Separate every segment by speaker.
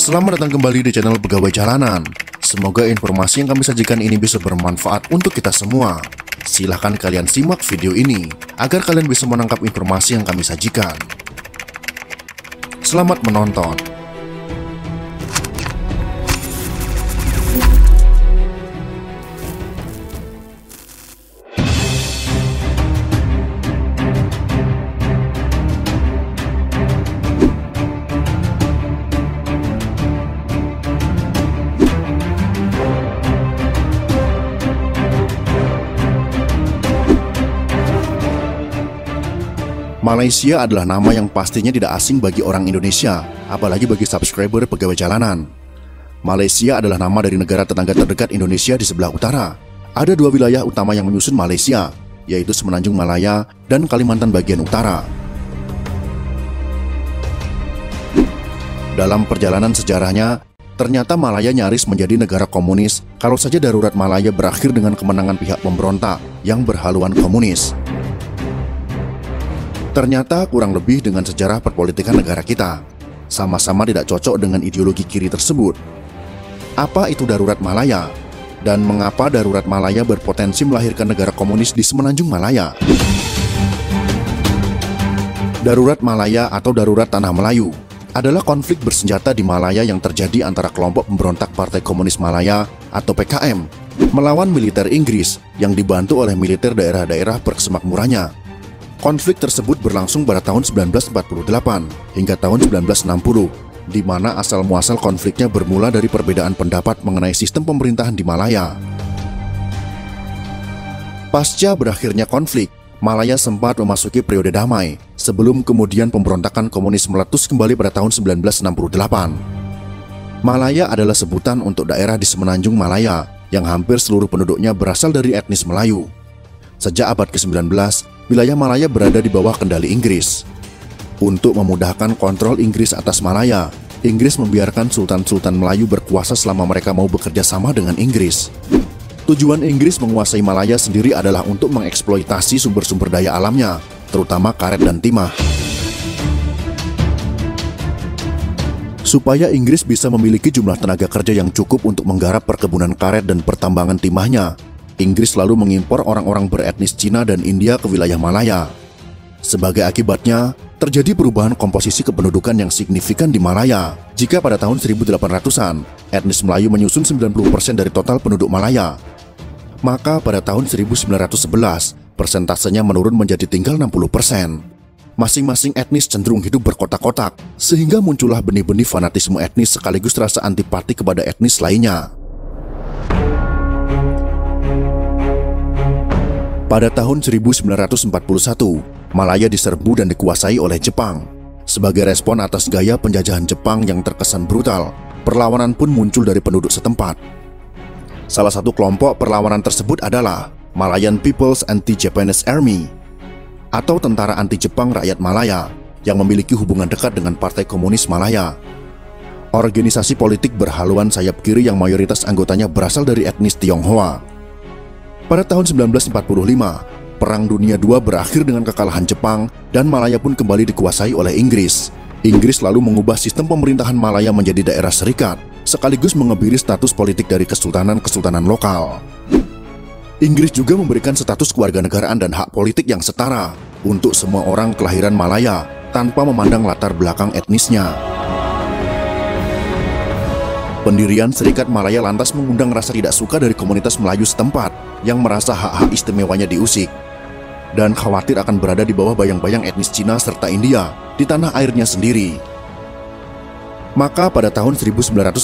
Speaker 1: Selamat datang kembali di channel Pegawai Jalanan. Semoga informasi yang kami sajikan ini bisa bermanfaat untuk kita semua. Silahkan kalian simak video ini agar kalian bisa menangkap informasi yang kami sajikan. Selamat menonton. Malaysia adalah nama yang pastinya tidak asing bagi orang Indonesia, apalagi bagi subscriber Pegawai Jalanan. Malaysia adalah nama dari negara tetangga terdekat Indonesia di sebelah utara. Ada dua wilayah utama yang menyusun Malaysia, yaitu Semenanjung Malaya dan Kalimantan bagian utara. Dalam perjalanan sejarahnya, ternyata Malaya nyaris menjadi negara komunis kalau saja darurat Malaya berakhir dengan kemenangan pihak pemberontak yang berhaluan komunis. Ternyata kurang lebih dengan sejarah perpolitikan negara kita, sama-sama tidak cocok dengan ideologi kiri tersebut. Apa itu darurat Malaya? Dan mengapa darurat Malaya berpotensi melahirkan negara komunis di Semenanjung Malaya? Darurat Malaya atau darurat Tanah Melayu adalah konflik bersenjata di Malaya yang terjadi antara kelompok pemberontak Partai Komunis Malaya atau PKM melawan militer Inggris yang dibantu oleh militer daerah-daerah persemakmurannya. Konflik tersebut berlangsung pada tahun 1948 hingga tahun 1960, di mana asal-muasal konfliknya bermula dari perbedaan pendapat mengenai sistem pemerintahan di Malaya. Pasca berakhirnya konflik, Malaya sempat memasuki periode damai, sebelum kemudian pemberontakan komunis meletus kembali pada tahun 1968. Malaya adalah sebutan untuk daerah di Semenanjung Malaya, yang hampir seluruh penduduknya berasal dari etnis Melayu. Sejak abad ke-19, wilayah Malaya berada di bawah kendali Inggris. Untuk memudahkan kontrol Inggris atas Malaya, Inggris membiarkan sultan-sultan Melayu berkuasa selama mereka mau bekerja sama dengan Inggris. Tujuan Inggris menguasai Malaya sendiri adalah untuk mengeksploitasi sumber-sumber daya alamnya, terutama karet dan timah. Supaya Inggris bisa memiliki jumlah tenaga kerja yang cukup untuk menggarap perkebunan karet dan pertambangan timahnya, Inggris lalu mengimpor orang-orang beretnis Cina dan India ke wilayah Malaya. Sebagai akibatnya, terjadi perubahan komposisi kependudukan yang signifikan di Malaya. Jika pada tahun 1800-an, etnis Melayu menyusun 90% dari total penduduk Malaya, maka pada tahun 1911, persentasenya menurun menjadi tinggal 60%. Masing-masing etnis cenderung hidup berkotak-kotak, sehingga muncullah benih-benih fanatisme etnis sekaligus rasa antipati kepada etnis lainnya. Pada tahun 1941, Malaya diserbu dan dikuasai oleh Jepang. Sebagai respon atas gaya penjajahan Jepang yang terkesan brutal, perlawanan pun muncul dari penduduk setempat. Salah satu kelompok perlawanan tersebut adalah Malayan People's Anti-Japanese Army, atau Tentara Anti-Jepang Rakyat Malaya, yang memiliki hubungan dekat dengan Partai Komunis Malaya. Organisasi politik berhaluan sayap kiri yang mayoritas anggotanya berasal dari etnis Tionghoa. Pada tahun 1945, Perang Dunia II berakhir dengan kekalahan Jepang dan Malaya pun kembali dikuasai oleh Inggris. Inggris lalu mengubah sistem pemerintahan Malaya menjadi daerah serikat, sekaligus mengebiri status politik dari kesultanan-kesultanan lokal. Inggris juga memberikan status kewarganegaraan dan hak politik yang setara untuk semua orang kelahiran Malaya tanpa memandang latar belakang etnisnya. Pendirian Serikat Malaya lantas mengundang rasa tidak suka dari komunitas Melayu setempat yang merasa hak-hak istimewanya diusik dan khawatir akan berada di bawah bayang-bayang etnis Cina serta India di tanah airnya sendiri. Maka pada tahun 1946,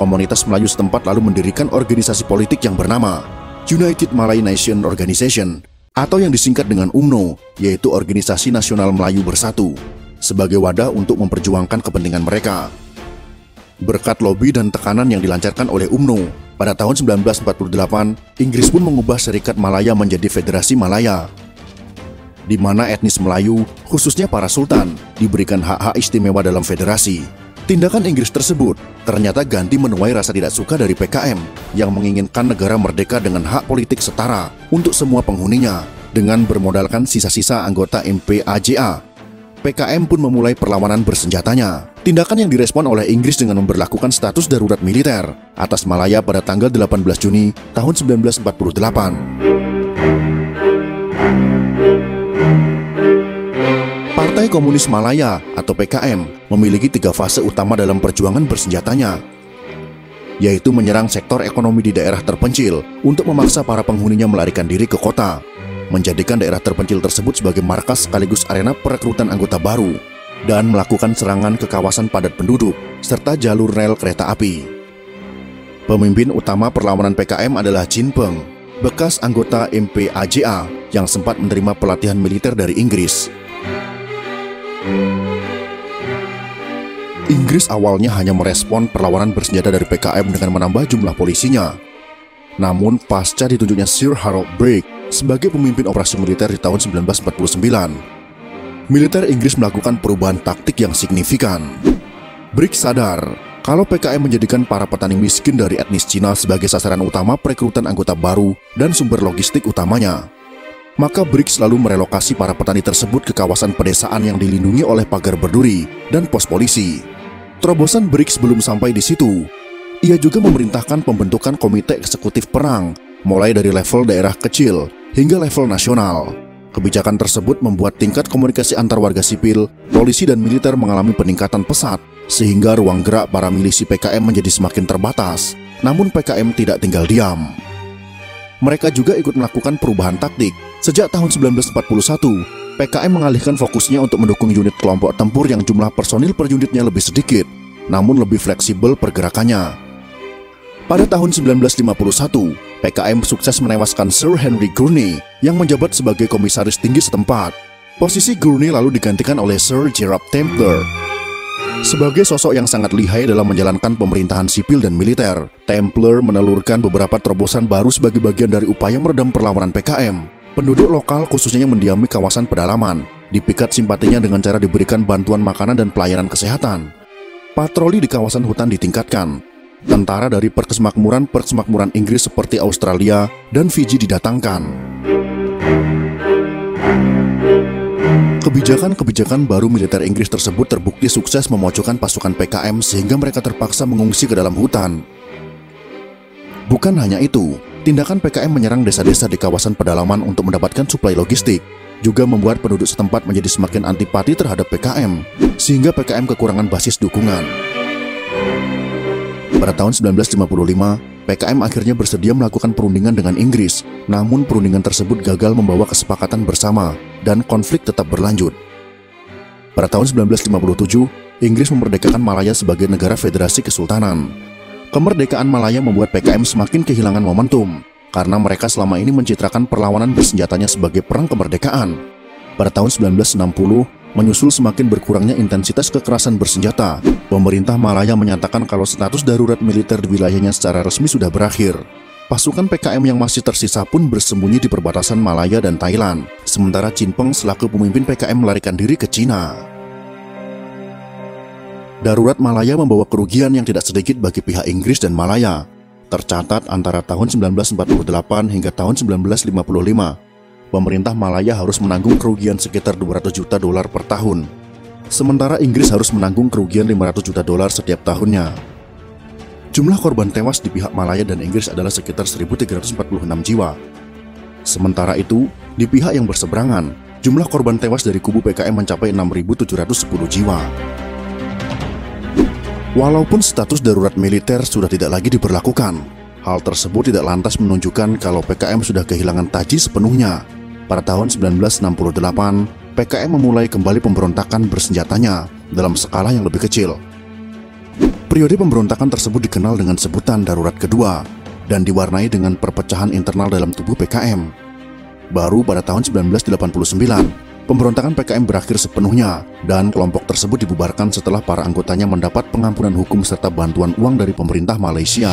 Speaker 1: komunitas Melayu setempat lalu mendirikan organisasi politik yang bernama United Malay Nation Organization, atau yang disingkat dengan UMNO, yaitu Organisasi Nasional Melayu Bersatu, sebagai wadah untuk memperjuangkan kepentingan mereka. Berkat lobi dan tekanan yang dilancarkan oleh UMNO, pada tahun 1948, Inggris pun mengubah Serikat Malaya menjadi Federasi Malaya, di mana etnis Melayu, khususnya para sultan, diberikan hak-hak istimewa dalam federasi. Tindakan Inggris tersebut ternyata ganti menuai rasa tidak suka dari PKM yang menginginkan negara merdeka dengan hak politik setara untuk semua penghuninya. Dengan bermodalkan sisa-sisa anggota MPAJA, PKM pun memulai perlawanan bersenjatanya. Tindakan yang direspon oleh Inggris dengan memberlakukan status darurat militer atas Malaya pada tanggal 18 Juni tahun 1948. Partai Komunis Malaya atau PKM memiliki 3 fase utama dalam perjuangan bersenjatanya, yaitu menyerang sektor ekonomi di daerah terpencil untuk memaksa para penghuninya melarikan diri ke kota, menjadikan daerah terpencil tersebut sebagai markas sekaligus arena perekrutan anggota baru, dan melakukan serangan ke kawasan padat penduduk serta jalur rel kereta api. Pemimpin utama perlawanan PKM adalah Chin Peng, bekas anggota MPAJA yang sempat menerima pelatihan militer dari Inggris. Inggris awalnya hanya merespon perlawanan bersenjata dari PKM dengan menambah jumlah polisinya. Namun pasca ditunjuknya Sir Harold Briggs sebagai pemimpin operasi militer di tahun 1949, militer Inggris melakukan perubahan taktik yang signifikan. Briggs sadar kalau PKM menjadikan para petani miskin dari etnis Cina sebagai sasaran utama perekrutan anggota baru dan sumber logistik utamanya. Maka Briggs lalu merelokasi para petani tersebut ke kawasan pedesaan yang dilindungi oleh pagar berduri dan pos polisi. Terobosan Briggs belum sampai di situ. Ia juga memerintahkan pembentukan komite eksekutif perang, mulai dari level daerah kecil hingga level nasional. Kebijakan tersebut membuat tingkat komunikasi antar warga sipil, polisi dan militer mengalami peningkatan pesat, sehingga ruang gerak para milisi PKM menjadi semakin terbatas. Namun PKM tidak tinggal diam. Mereka juga ikut melakukan perubahan taktik. Sejak tahun 1941, PKM mengalihkan fokusnya untuk mendukung unit kelompok tempur yang jumlah personil per unitnya lebih sedikit, namun lebih fleksibel pergerakannya. Pada tahun 1951, PKM sukses menewaskan Sir Henry Gurney yang menjabat sebagai komisaris tinggi setempat. Posisi Gurney lalu digantikan oleh Sir Gerard Templer. Sebagai sosok yang sangat lihai dalam menjalankan pemerintahan sipil dan militer, Templer menelurkan beberapa terobosan baru sebagai bagian dari upaya meredam perlawanan PKM. Penduduk lokal khususnya yang mendiami kawasan pedalaman dipikat simpatinya dengan cara diberikan bantuan makanan dan pelayanan kesehatan. Patroli di kawasan hutan ditingkatkan. Tentara dari persemakmuran Inggris seperti Australia dan Fiji didatangkan. Kebijakan-kebijakan baru militer Inggris tersebut terbukti sukses memojokkan pasukan PKM sehingga mereka terpaksa mengungsi ke dalam hutan. Bukan hanya itu, tindakan PKM menyerang desa-desa di kawasan pedalaman untuk mendapatkan suplai logistik juga membuat penduduk setempat menjadi semakin antipati terhadap PKM, sehingga PKM kekurangan basis dukungan. Pada tahun 1955, PKM akhirnya bersedia melakukan perundingan dengan Inggris, namun perundingan tersebut gagal membawa kesepakatan bersama dan konflik tetap berlanjut. Pada tahun 1957, Inggris memerdekakan Malaya sebagai negara federasi kesultanan. Kemerdekaan Malaya membuat PKM semakin kehilangan momentum karena mereka selama ini mencitrakan perlawanan bersenjatanya sebagai perang kemerdekaan. Pada tahun 1960, menyusul semakin berkurangnya intensitas kekerasan bersenjata, pemerintah Malaya menyatakan kalau status darurat militer di wilayahnya secara resmi sudah berakhir. Pasukan PKM yang masih tersisa pun bersembunyi di perbatasan Malaya dan Thailand, sementara Chin Peng selaku pemimpin PKM melarikan diri ke Cina. Darurat Malaya membawa kerugian yang tidak sedikit bagi pihak Inggris dan Malaya. Tercatat antara tahun 1948 hingga tahun 1955, pemerintah Malaya harus menanggung kerugian sekitar 200 juta dolar per tahun. Sementara Inggris harus menanggung kerugian 500 juta dolar setiap tahunnya. Jumlah korban tewas di pihak Malaya dan Inggris adalah sekitar 1.346 jiwa. Sementara itu, di pihak yang berseberangan, jumlah korban tewas dari kubu PKM mencapai 6.710 jiwa. Walaupun status darurat militer sudah tidak lagi diberlakukan, hal tersebut tidak lantas menunjukkan kalau PKM sudah kehilangan taji sepenuhnya. Pada tahun 1968, PKM memulai kembali pemberontakan bersenjatanya dalam skala yang lebih kecil. Periode pemberontakan tersebut dikenal dengan sebutan darurat kedua dan diwarnai dengan perpecahan internal dalam tubuh PKM. Baru pada tahun 1989, pemberontakan PKM berakhir sepenuhnya dan kelompok tersebut dibubarkan setelah para anggotanya mendapat pengampunan hukum serta bantuan uang dari pemerintah Malaysia.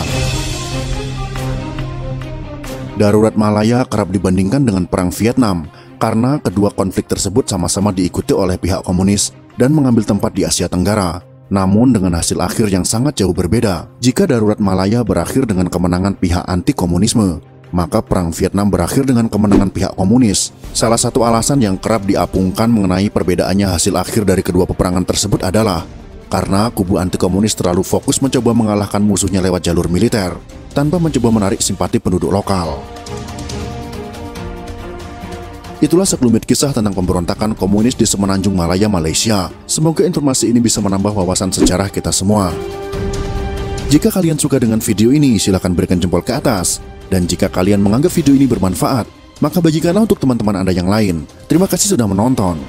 Speaker 1: Darurat Malaya kerap dibandingkan dengan Perang Vietnam karena kedua konflik tersebut sama-sama diikuti oleh pihak komunis dan mengambil tempat di Asia Tenggara. Namun dengan hasil akhir yang sangat jauh berbeda. Jika darurat Malaya berakhir dengan kemenangan pihak anti-komunisme, maka Perang Vietnam berakhir dengan kemenangan pihak komunis. Salah satu alasan yang kerap diapungkan mengenai perbedaannya hasil akhir dari kedua peperangan tersebut adalah karena kubu anti-komunis terlalu fokus mencoba mengalahkan musuhnya lewat jalur militer, tanpa mencoba menarik simpati penduduk lokal. Itulah sekelumit kisah tentang pemberontakan komunis di Semenanjung Malaya, Malaysia. Semoga informasi ini bisa menambah wawasan sejarah kita semua. Jika kalian suka dengan video ini, silahkan berikan jempol ke atas. Dan jika kalian menganggap video ini bermanfaat, maka bagikanlah untuk teman-teman Anda yang lain. Terima kasih sudah menonton.